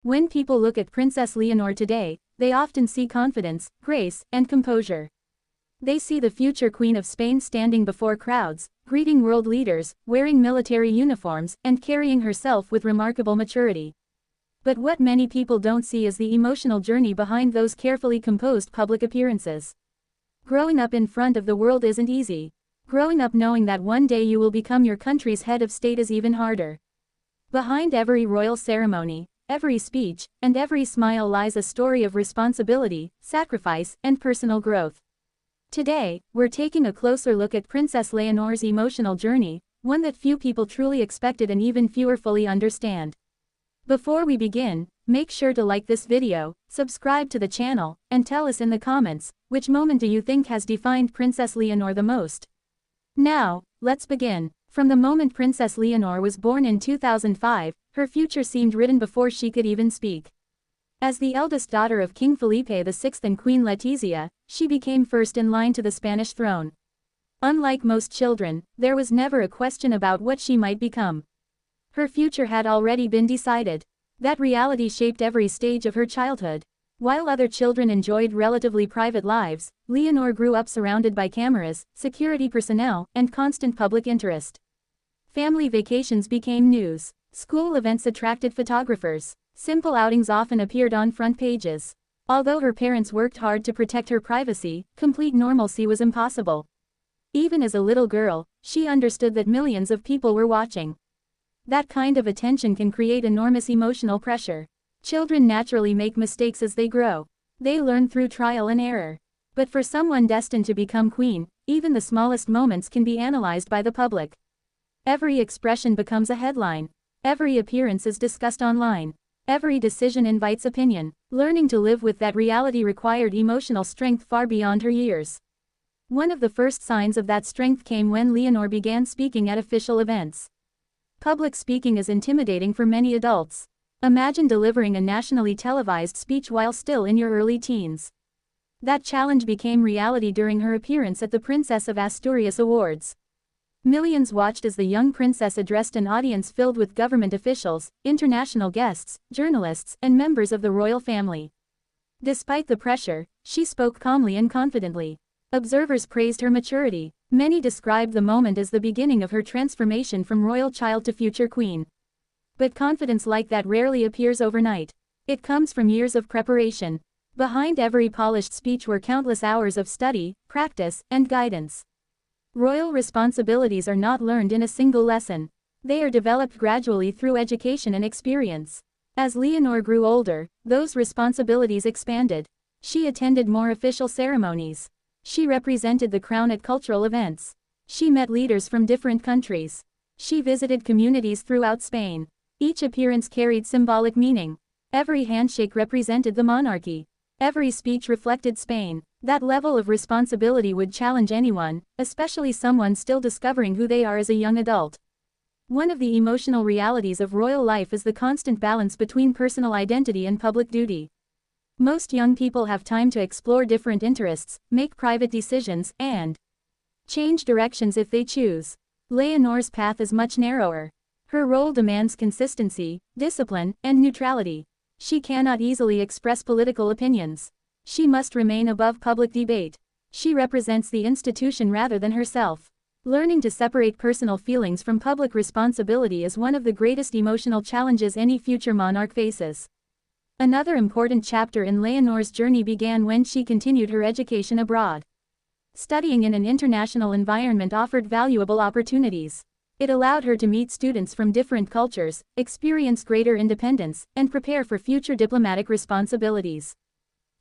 When people look at Princess Leonor today, they often see confidence, grace, and composure. They see the future Queen of Spain standing before crowds, greeting world leaders, wearing military uniforms, and carrying herself with remarkable maturity. But what many people don't see is the emotional journey behind those carefully composed public appearances. Growing up in front of the world isn't easy. Growing up knowing that one day you will become your country's head of state is even harder. Behind every royal ceremony, every speech, and every smile lies a story of responsibility, sacrifice, and personal growth. Today, we're taking a closer look at Princess Leonor's emotional journey, one that few people truly expected and even fewer fully understand. Before we begin, make sure to like this video, subscribe to the channel, and tell us in the comments, which moment do you think has defined Princess Leonor the most? Now, let's begin. From the moment Princess Leonor was born in 2005, her future seemed written before she could even speak. As the eldest daughter of King Felipe VI and Queen Letizia, she became first in line to the Spanish throne. Unlike most children, there was never a question about what she might become. Her future had already been decided. That reality shaped every stage of her childhood. While other children enjoyed relatively private lives, Leonor grew up surrounded by cameras, security personnel, and constant public interest. Family vacations became news. School events attracted photographers. Simple outings often appeared on front pages. Although her parents worked hard to protect her privacy, complete normalcy was impossible. Even as a little girl, she understood that millions of people were watching. That kind of attention can create enormous emotional pressure. Children naturally make mistakes as they grow. They learn through trial and error. But for someone destined to become queen, even the smallest moments can be analyzed by the public. Every expression becomes a headline. Every appearance is discussed online. Every decision invites opinion. Learning to live with that reality required emotional strength far beyond her years. One of the first signs of that strength came when Leonor began speaking at official events. Public speaking is intimidating for many adults. Imagine delivering a nationally televised speech while still in your early teens. That challenge became reality during her appearance at the Princess of Asturias Awards. Millions watched as the young princess addressed an audience filled with government officials, international guests, journalists, and members of the royal family. Despite the pressure, she spoke calmly and confidently. Observers praised her maturity. Many described the moment as the beginning of her transformation from royal child to future queen. But confidence like that rarely appears overnight. It comes from years of preparation. Behind every polished speech were countless hours of study, practice, and guidance. Royal responsibilities are not learned in a single lesson. They are developed gradually through education and experience. As Leonor grew older, those responsibilities expanded. She attended more official ceremonies. She represented the crown at cultural events. She met leaders from different countries. She visited communities throughout Spain. Each appearance carried symbolic meaning. Every handshake represented the monarchy. Every speech reflected Spain. That level of responsibility would challenge anyone, especially someone still discovering who they are as a young adult. One of the emotional realities of royal life is the constant balance between personal identity and public duty. Most young people have time to explore different interests, make private decisions, and change directions if they choose. Leonor's path is much narrower. Her role demands consistency, discipline, and neutrality. She cannot easily express political opinions. She must remain above public debate. She represents the institution rather than herself. Learning to separate personal feelings from public responsibility is one of the greatest emotional challenges any future monarch faces. Another important chapter in Leonor's journey began when she continued her education abroad. Studying in an international environment offered valuable opportunities. It allowed her to meet students from different cultures, experience greater independence, and prepare for future diplomatic responsibilities.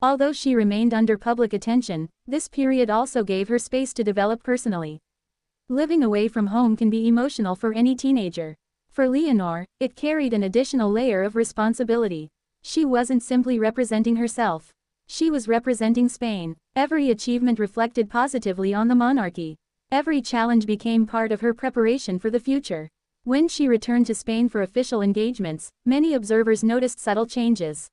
Although she remained under public attention, this period also gave her space to develop personally. Living away from home can be emotional for any teenager. For Leonor, it carried an additional layer of responsibility. She wasn't simply representing herself. She was representing Spain. Every achievement reflected positively on the monarchy. Every challenge became part of her preparation for the future. When she returned to Spain for official engagements, many observers noticed subtle changes.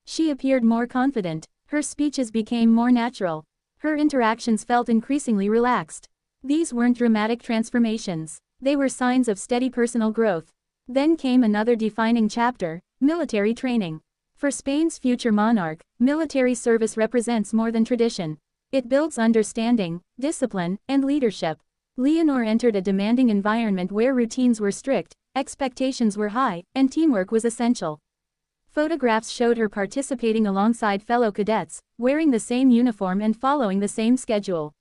She appeared more confident. Her speeches became more natural. Her interactions felt increasingly relaxed. These weren't dramatic transformations. They were signs of steady personal growth. Then came another defining chapter: military training. For Spain's future monarch, military service represents more than tradition. It builds understanding, discipline, and leadership. Leonor entered a demanding environment where routines were strict, expectations were high, and teamwork was essential. Photographs showed her participating alongside fellow cadets, wearing the same uniform and following the same schedule.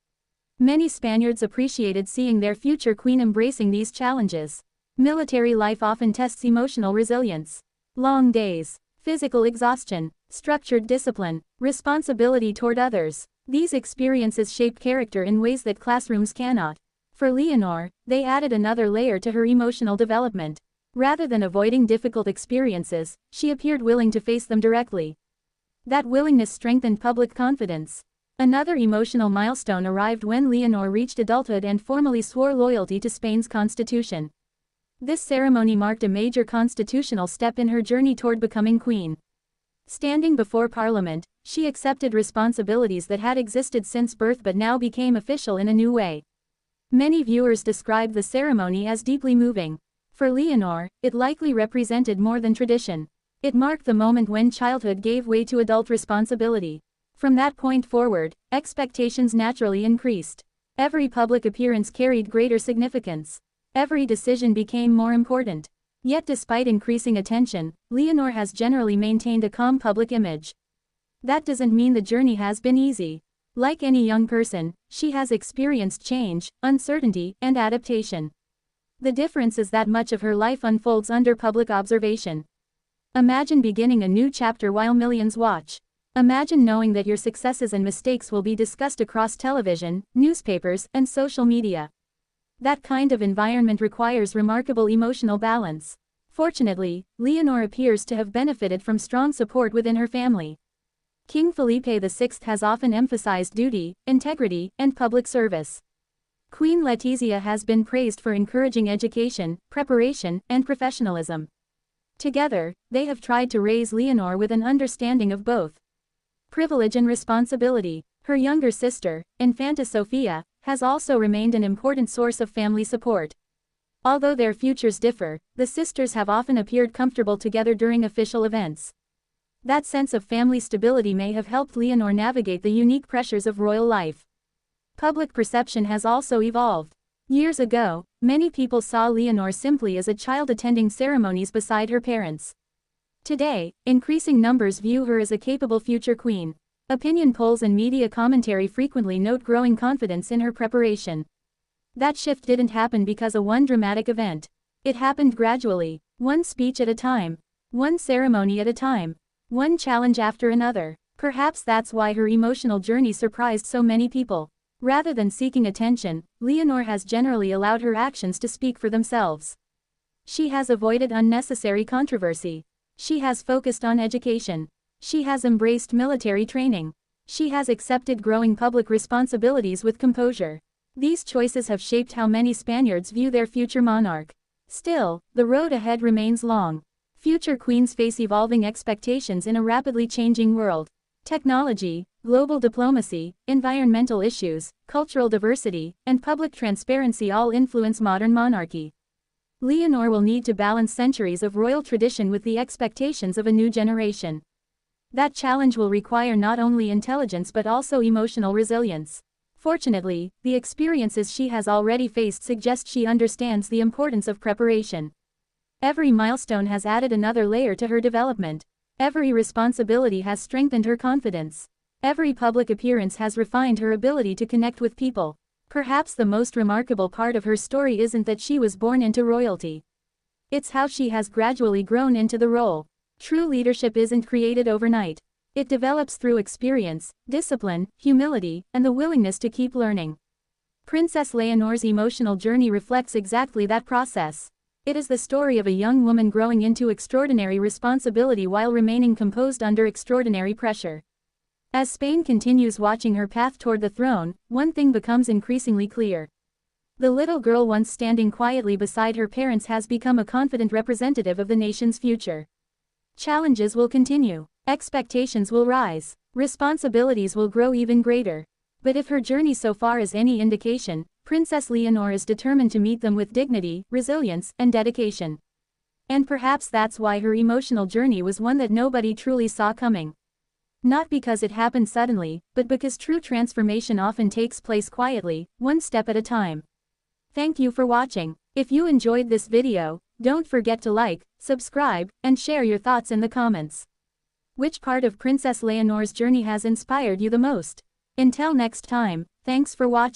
Many Spaniards appreciated seeing their future queen embracing these challenges. Military life often tests emotional resilience. Long days, physical exhaustion, structured discipline, responsibility toward others. These experiences shape character in ways that classrooms cannot. For Leonor, they added another layer to her emotional development. Rather than avoiding difficult experiences, she appeared willing to face them directly. That willingness strengthened public confidence. Another emotional milestone arrived when Leonor reached adulthood and formally swore loyalty to Spain's constitution. This ceremony marked a major constitutional step in her journey toward becoming queen. Standing before Parliament, she accepted responsibilities that had existed since birth but now became official in a new way. Many viewers described the ceremony as deeply moving. For Leonor, it likely represented more than tradition. It marked the moment when childhood gave way to adult responsibility. From that point forward, expectations naturally increased. Every public appearance carried greater significance. Every decision became more important. Yet despite increasing attention, Leonor has generally maintained a calm public image. That doesn't mean the journey has been easy. Like any young person, she has experienced change, uncertainty, and adaptation. The difference is that much of her life unfolds under public observation. Imagine beginning a new chapter while millions watch. Imagine knowing that your successes and mistakes will be discussed across television, newspapers, and social media. That kind of environment requires remarkable emotional balance. Fortunately, Leonor appears to have benefited from strong support within her family. King Felipe VI has often emphasized duty, integrity, and public service. Queen Letizia has been praised for encouraging education, preparation, and professionalism. Together, they have tried to raise Leonor with an understanding of both privilege and responsibility. Her younger sister, Infanta Sofia, has also remained an important source of family support. Although their futures differ, the sisters have often appeared comfortable together during official events. That sense of family stability may have helped Leonor navigate the unique pressures of royal life. Public perception has also evolved. Years ago, many people saw Leonor simply as a child attending ceremonies beside her parents. Today, increasing numbers view her as a capable future queen. Opinion polls and media commentary frequently note growing confidence in her preparation. That shift didn't happen because of one dramatic event. It happened gradually, one speech at a time, one ceremony at a time, one challenge after another. Perhaps that's why her emotional journey surprised so many people. Rather than seeking attention, Leonor has generally allowed her actions to speak for themselves. She has avoided unnecessary controversy. She has focused on education. She has embraced military training. She has accepted growing public responsibilities with composure. These choices have shaped how many Spaniards view their future monarch. Still, the road ahead remains long. Future queens face evolving expectations in a rapidly changing world. Technology, global diplomacy, environmental issues, cultural diversity, and public transparency all influence modern monarchy. Leonor will need to balance centuries of royal tradition with the expectations of a new generation. That challenge will require not only intelligence but also emotional resilience. Fortunately, the experiences she has already faced suggest she understands the importance of preparation. Every milestone has added another layer to her development. Every responsibility has strengthened her confidence. Every public appearance has refined her ability to connect with people. Perhaps the most remarkable part of her story isn't that she was born into royalty. It's how she has gradually grown into the role. True leadership isn't created overnight. It develops through experience, discipline, humility, and the willingness to keep learning. Princess Leonor's emotional journey reflects exactly that process. It is the story of a young woman growing into extraordinary responsibility while remaining composed under extraordinary pressure. As Spain continues watching her path toward the throne, one thing becomes increasingly clear. The little girl once standing quietly beside her parents has become a confident representative of the nation's future. Challenges will continue, expectations will rise, responsibilities will grow even greater. But if her journey so far is any indication, Princess Leonor is determined to meet them with dignity, resilience, and dedication. And perhaps that's why her emotional journey was one that nobody truly saw coming. Not because it happened suddenly, but because true transformation often takes place quietly, one step at a time. Thank you for watching. If you enjoyed this video, don't forget to like, subscribe, and share your thoughts in the comments. Which part of Princess Leonor's journey has inspired you the most? Until next time, thanks for watching.